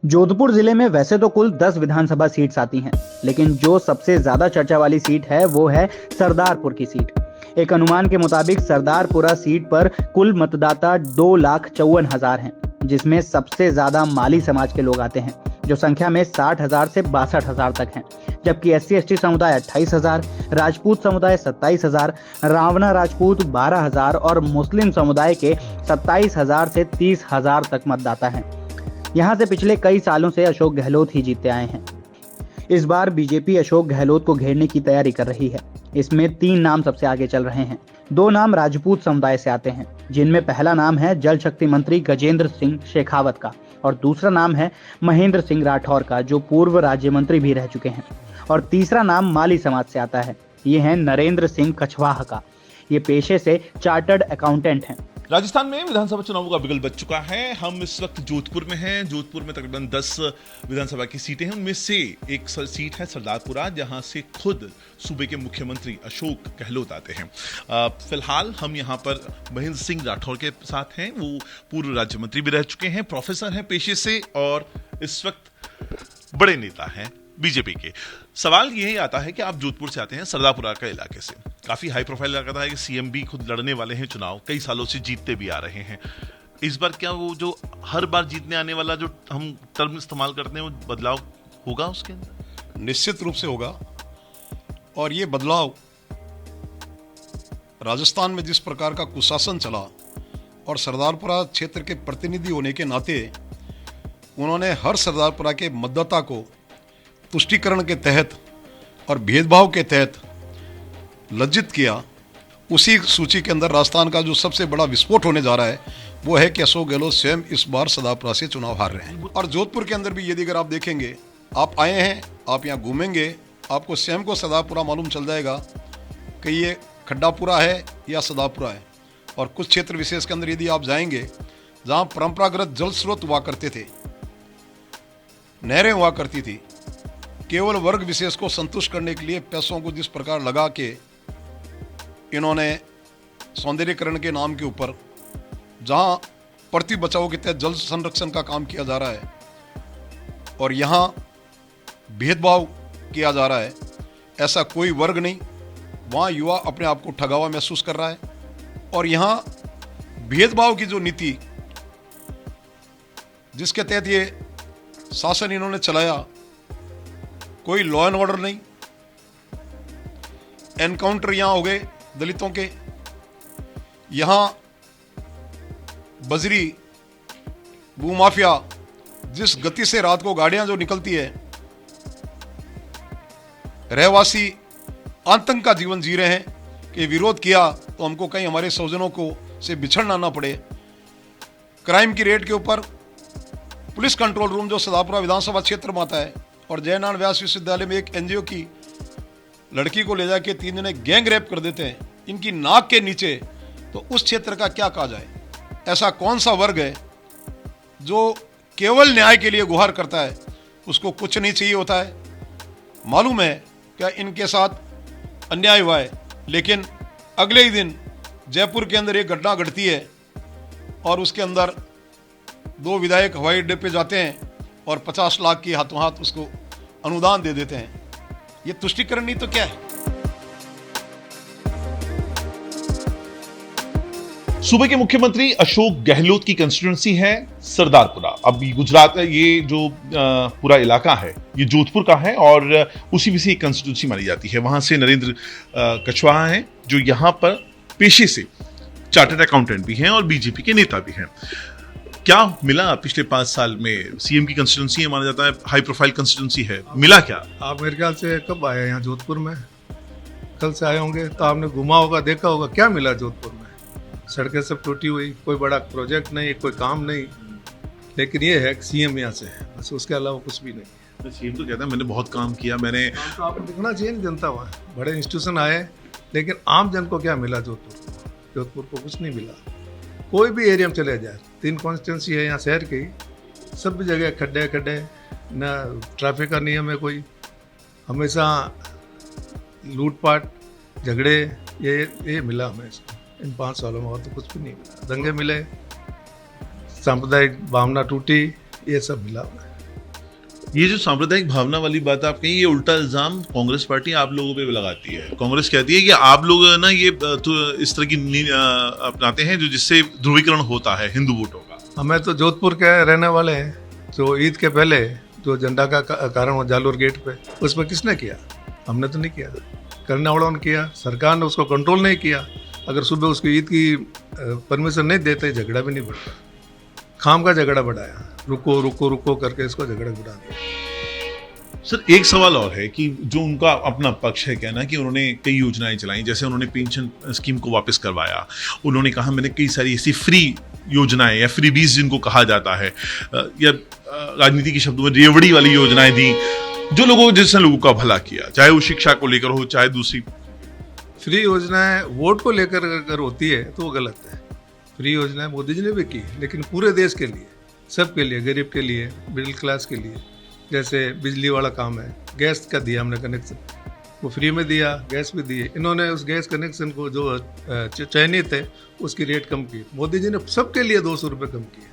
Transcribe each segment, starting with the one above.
जोधपुर जिले में वैसे तो कुल 10 विधानसभा सीट्स आती हैं, लेकिन जो सबसे ज्यादा चर्चा वाली सीट है वो है सरदारपुर की सीट। एक अनुमान के मुताबिक सरदारपुरा सीट पर कुल मतदाता 2,54,000 हैं, जिसमें सबसे ज्यादा माली समाज के लोग आते हैं, जो संख्या में 60,000 से 62,000 तक हैं, जबकि SC/ST समुदाय 28,000, राजपूत समुदाय 27,000, रावना राजपूत 12,000 और मुस्लिम समुदाय के 27,000 से 30,000 तक मतदाता हैं। यहाँ से पिछले कई सालों से अशोक गहलोत ही जीतते आए हैं। इस बार बीजेपी अशोक गहलोत को घेरने की तैयारी कर रही है। इसमें 3 नाम सबसे आगे चल रहे हैं। 2 नाम राजपूत समुदाय से आते हैं, जिनमें पहला नाम है जल शक्ति मंत्री गजेंद्र सिंह शेखावत का और दूसरा नाम है महेंद्र सिंह राठौर का, जो पूर्व राज्य मंत्री भी रह चुके हैं। और तीसरा नाम माली समाज से आता है। ये है नरेंद्र सिंह कछवाहा का। ये पेशे से चार्टर्ड अकाउंटेंट हैं। राजस्थान में विधानसभा चुनावों का बिगल बज चुका है। हम इस वक्त जोधपुर में हैं। जोधपुर में तकरीबन 10 विधानसभा की सीटें हैं। उनमें से एक सीट है सरदारपुरा, जहां से खुद सूबे के मुख्यमंत्री अशोक गहलोत आते हैं। फिलहाल हम यहां पर महेंद्र सिंह राठौर के साथ हैं। वो पूर्व राज्य मंत्री भी रह चुके हैं, प्रोफेसर हैं पेशे से और इस वक्त बड़े नेता हैं बीजेपी के। सवाल यही आता है कि आप जोधपुर से आते हैं, सरदारपुरा के इलाके से। काफी हाई प्रोफाइल लगा था कि सीएम भी खुद लड़ने वाले हैं चुनाव, कई सालों से जीतते भी आ रहे हैं। इस बार क्या वो जो हर बार जीतने आने वाला जो हम टर्म इस्तेमाल करते हैं वो बदलाव होगा उसके अंदर? निश्चित रूप से होगा। और ये बदलाव राजस्थान में जिस प्रकार का कुशासन चला और सरदारपुरा क्षेत्र के प्रतिनिधि होने के नाते उन्होंने हर सरदारपुरा के मतदाता को तुष्टीकरण के तहत और भेदभाव के तहत लज्जित किया, उसी सूची के अंदर राजस्थान का जो सबसे बड़ा विस्फोट होने जा रहा है वो है कि अशोक गहलोत स्वयं इस बार सरदारपुरा से चुनाव हार रहे हैं। और जोधपुर के अंदर भी यदि अगर आप देखेंगे, आप आए हैं, आप यहाँ घूमेंगे, आपको स्वयं को सरदारपुरा मालूम चल जाएगा कि ये खड्डापुरा है या सरदारपुरा है। और कुछ क्षेत्र विशेष के अंदर यदि आप जाएंगे जहाँ परंपरागत जल स्रोत हुआ करते थे, नहरें हुआ करती थी, केवल वर्ग विशेष को संतुष्ट करने के लिए पैसों को जिस प्रकार लगा के इन्होंने सौंदर्यीकरण के नाम के ऊपर जहां प्रति बचाव के तहत जल संरक्षण का काम किया जा रहा है और यहां भेदभाव किया जा रहा है, ऐसा कोई वर्ग नहीं। वहां युवा अपने आप को ठगा हुआ महसूस कर रहा है। और यहां भेदभाव की जो नीति जिसके तहत ये शासन इन्होंने चलाया, कोई लॉ एंड ऑर्डर नहीं। एनकाउंटर यहां हो गए दलितों के, यहां बजरी भूमाफिया जिस गति से रात को गाड़ियां जो निकलती है, रहवासी आतंक का जीवन जी रहे हैं कि विरोध किया तो हमको कहीं हमारे स्वजनों को से बिछड़ना ना पड़े। क्राइम की रेट के ऊपर पुलिस कंट्रोल रूम जो सरदारपुरा विधानसभा क्षेत्र में आता है और जयनारायण व्यास विश्वविद्यालय में एक एनजीओ की लड़की को ले जाके 3 जने गैंग रेप कर देते हैं इनकी नाक के नीचे, तो उस क्षेत्र का क्या कहा जाए? ऐसा कौन सा वर्ग है जो केवल न्याय के लिए गुहार करता है, उसको कुछ नहीं चाहिए होता है? मालूम है क्या इनके साथ अन्याय हुआ है, लेकिन अगले ही दिन जयपुर के अंदर एक घटना घटती है और उसके अंदर 2 विधायक हवाई अड्डे पे जाते हैं और 50 लाख की हाथों हाथ उसको अनुदान दे देते हैं। ये तुष्टीकरण नहीं तो क्या है? सूबे के मुख्यमंत्री अशोक गहलोत की कंस्टिट्यूंसी है सरदारपुरा। अब गुजरात का ये जो पूरा इलाका है ये जोधपुर का है और उसी में से एक कंस्टिट्यूंसी मानी जाती है। वहां से नरेंद्र कछवाहा हैं जो यहाँ पर पेशे से चार्टर्ड अकाउंटेंट भी हैं और बीजेपी के नेता भी हैं। क्या मिला पिछले 5 साल में? सीएम की कंस्टिट्यूंसी है, माना जाता है हाई प्रोफाइल कंस्टिट्यूंसी है, मिला क्या? आप मेरे ख्याल से कब आए यहाँ जोधपुर में? कल से आए होंगे तो आपने घुमा होगा, देखा होगा, क्या मिला जोधपुर में? सड़कें सब टूटी हुई, कोई बड़ा प्रोजेक्ट नहीं, कोई काम नहीं। लेकिन ये है कि सीएम यहाँ से है, बस उसके अलावा कुछ भी नहीं। सीएम तो कहता है मैंने बहुत काम किया, मैंने तो आपको दिखना चाहिए ना जनता वहाँ। बड़े इंस्टीट्यूशन आए, लेकिन आम जन को क्या मिला? जोधपुर को कुछ नहीं मिला। कोई भी एरिया में चले जाए, 3 कॉन्स्टिट्यूंसी है यहाँ शहर की, सब जगह खड्डे खड्डे, न ट्रैफिक का नियम है कोई, हमेशा लूटपाट झगड़े, ये मिला हमें इन 5 सालों में। और तो कुछ भी नहीं मिला। दंगे मिले, सांप्रदायिक भावना टूटी, ये सब मिला हमें। ये जो सांप्रदायिक भावना वाली बात आप कही, ये उल्टा इल्जाम कांग्रेस पार्टी आप लोगों पे लगाती है। कांग्रेस कहती है कि आप लोग ना ये तो इस तरह की अपनाते हैं जो जिससे ध्रुवीकरण होता है हिंदू वोटों का। हमें तो जोधपुर के रहने वाले हैं, जो ईद के पहले जो झंडा का कारण हुआ जालोर गेट पे, उस पर किसने किया? हमने तो नहीं किया, करने वालों ने किया। सरकार ने उसको कंट्रोल नहीं किया। अगर सुबह उसकी ईद की परमिशन नहीं देते, झगड़ा भी नहीं बढ़ता। खाम का झगड़ा बढ़ाया, रुको रुको रुको करके इसको झगड़ा बढ़ा दिया। सर एक सवाल और है कि जो उनका अपना पक्ष है कहना कि उन्होंने कई योजनाएं चलाई, जैसे उन्होंने पेंशन स्कीम को वापस करवाया, उन्होंने कहा मैंने कई सारी ऐसी फ्री योजनाएं या फ्रीबीज जिनको कहा जाता है, या राजनीति के शब्दों में रेवड़ी वाली योजनाएं दी, जो लोगों जिसने लोगों का भला किया, चाहे वो शिक्षा को लेकर हो चाहे दूसरी। फ्री योजनाएं वोट को लेकर अगर होती है तो वो गलत है। फ्री योजनाएं मोदी जी ने भी की, लेकिन पूरे देश के लिए, सबके लिए, गरीब के लिए, मिडिल क्लास के लिए। जैसे बिजली वाला काम है, गैस का दिया हमने कनेक्शन, वो फ्री में दिया, गैस भी दिए। इन्होंने उस गैस कनेक्शन को जो चयनित है उसकी रेट कम की। मोदी जी ने सबके लिए 200 रुपये कम किए,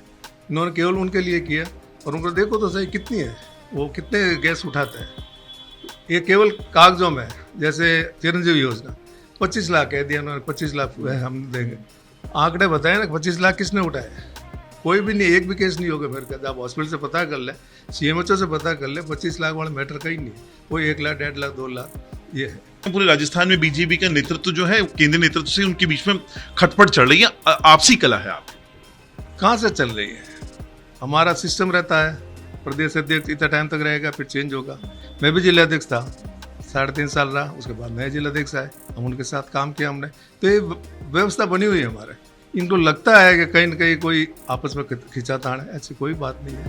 इन्होंने केवल उनके लिए किया। और उनको देखो तो सही कितनी है, वो कितने गैस उठाते हैं। ये केवल कागजों में, जैसे चिरंजीवी योजना 25 लाख कह दिया उन्होंने, 25 लाख हम देंगे। आंकड़े बताए ना, 25 लाख किसने उठाए? कोई भी नहीं, एक भी केस नहीं होगा। फिर आप हॉस्पिटल से पता कर ले, CMHO से पता कर ले, 25 लाख वाला मैटर कहीं नहीं। कोई 1 लाख, 1.5 लाख, 2 लाख ये है। पूरे राजस्थान में बीजेपी का नेतृत्व जो है, केंद्रीय नेतृत्व से उनके बीच में खटपट चल रही है, आपसी कला है। आप कहाँ से चल रही है? हमारा सिस्टम रहता है, प्रदेश अध्यक्ष इतना टाइम तक रहेगा, फिर चेंज होगा। मैं भी जिलाध्यक्ष था, 3.5 साल रहा, उसके बाद नए जिलाध्यक्ष आए, हम उनके साथ काम किया हमने। तो ये व्यवस्था बनी हुई है हमारे। इनको लगता है कि कहीं न कहीं कोई आपस में खिंचातान है, ऐसी कोई बात नहीं है।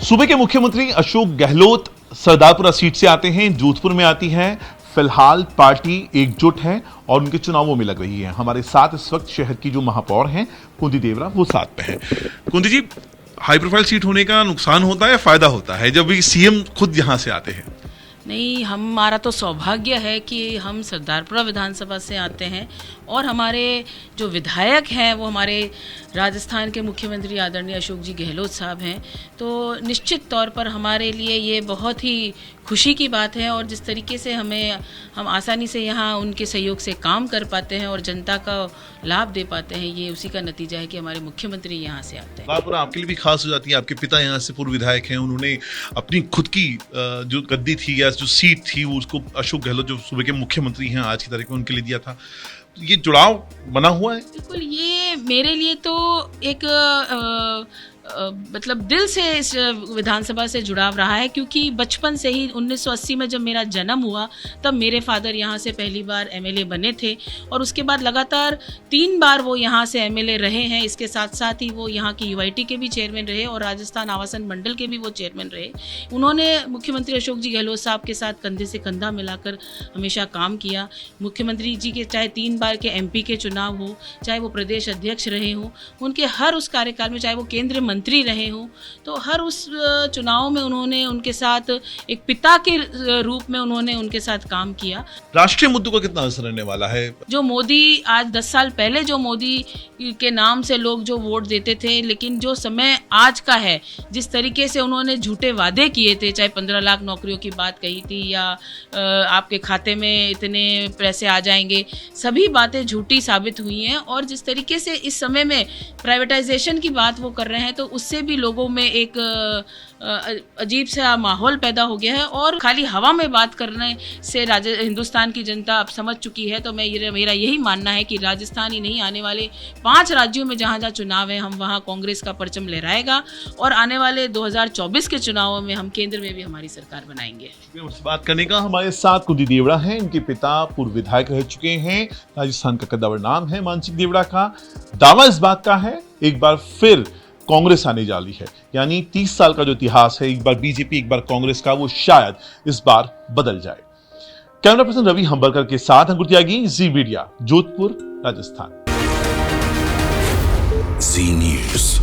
सूबे के मुख्यमंत्री अशोक गहलोत सरदारपुरा सीट से आते हैं, जोधपुर में आती है। फिलहाल पार्टी एकजुट है और उनके चुनावों में लग रही है। हमारे साथ इस वक्त शहर की जो महापौर हैं कुंती देवरा, वो साथ में है। कुंती जी, हाई प्रोफाइल सीट होने का नुकसान होता है या फायदा होता है जब भी सीएम खुद यहां से आते हैं? नहीं, हमारा तो सौभाग्य है कि हम सरदारपुरा विधानसभा से आते हैं और हमारे जो विधायक हैं वो हमारे राजस्थान के मुख्यमंत्री आदरणीय अशोक जी गहलोत साहब हैं। तो निश्चित तौर पर हमारे लिए ये बहुत ही खुशी की बात है। और जिस तरीके से हम आसानी से यहाँ उनके सहयोग से काम कर पाते हैं और जनता का लाभ दे पाते हैं, ये उसी का नतीजा है कि हमारे मुख्यमंत्री यहाँ से आते हैं। सरदारपुरा आपके लिए भी खास हो जाती है। आपके पिता यहाँ से पूर्व विधायक हैं, उन्होंने अपनी खुद की जो गद्दी थी या जो सीट थी वो उसको अशोक गहलोत जो सूबे के मुख्यमंत्री हैं आज की तारीख में, उनके लिए दिया था। ये जुड़ाव बना हुआ है? बिल्कुल, ये मेरे लिए तो एक मतलब दिल से इस विधानसभा से जुड़ाव रहा है, क्योंकि बचपन से ही 1980 में जब मेरा जन्म हुआ तब मेरे फादर यहाँ से पहली बार MLA बने थे और उसके बाद लगातार 3 बार वो यहाँ से MLA रहे हैं। इसके साथ साथ ही वो यहाँ की UIT के भी चेयरमैन रहे और राजस्थान आवासन मंडल के भी वो चेयरमैन रहे। उन्होंने मुख्यमंत्री अशोक जी गहलोत साहब के साथ कंधे से कंधा मिलाकर हमेशा काम किया। मुख्यमंत्री जी के चाहे 3 बार के MP के चुनाव हो, चाहे वो प्रदेश अध्यक्ष रहे हों, उनके हर उस कार्यकाल में, चाहे वो केंद्रीय मंत्री रहे हों, तो हर उस चुनाव में उन्होंने उनके साथ एक पिता के रूप में उन्होंने उनके साथ काम किया। राष्ट्रीय मुद्दों का कितना असर रहने वाला है? जो मोदी आज 10 साल पहले जो मोदी के नाम से लोग जो वोट देते थे, लेकिन जो समय आज का है, जिस तरीके से उन्होंने झूठे वादे किए थे, चाहे 15 लाख नौकरियों की बात कही थी या आपके खाते में इतने पैसे आ जाएंगे, सभी बातें झूठी साबित हुई हैं। और जिस तरीके से इस समय में प्राइवेटाइजेशन की बात वो कर रहे हैं, तो उससे भी लोगों में एक अजीब सा माहौल पैदा हो गया है और खाली हवा में बात करने से हिंदुस्तान की जनता अब समझ चुकी है। तो मेरा यही मानना है कि राजस्थान ही नहीं, आने वाले 5 राज्यों में जहाँ जहाँ चुनाव है, हम वहाँ कांग्रेस का परचम लहराएगा और आने वाले 2024 के चुनावों में हम केंद्र में भी हमारी सरकार बनाएंगे। बात करने का हमारे साथ कुंती देवड़ा हैं। इनके पिता पूर्व विधायक रह चुके हैं। राजस्थान का कद्दावर नाम है मानसिंह देवड़ा का। दावा इस बात का है एक बार फिर कांग्रेस आने वाली है, यानी 30 साल का जो इतिहास है, एक बार बीजेपी एक बार कांग्रेस का, वो शायद इस बार बदल जाए। कैमरा पर्सन रवि हंबरकर के साथ अंकुर त्यागी, जी मीडिया, जोधपुर, राजस्थान। जी न्यूज़।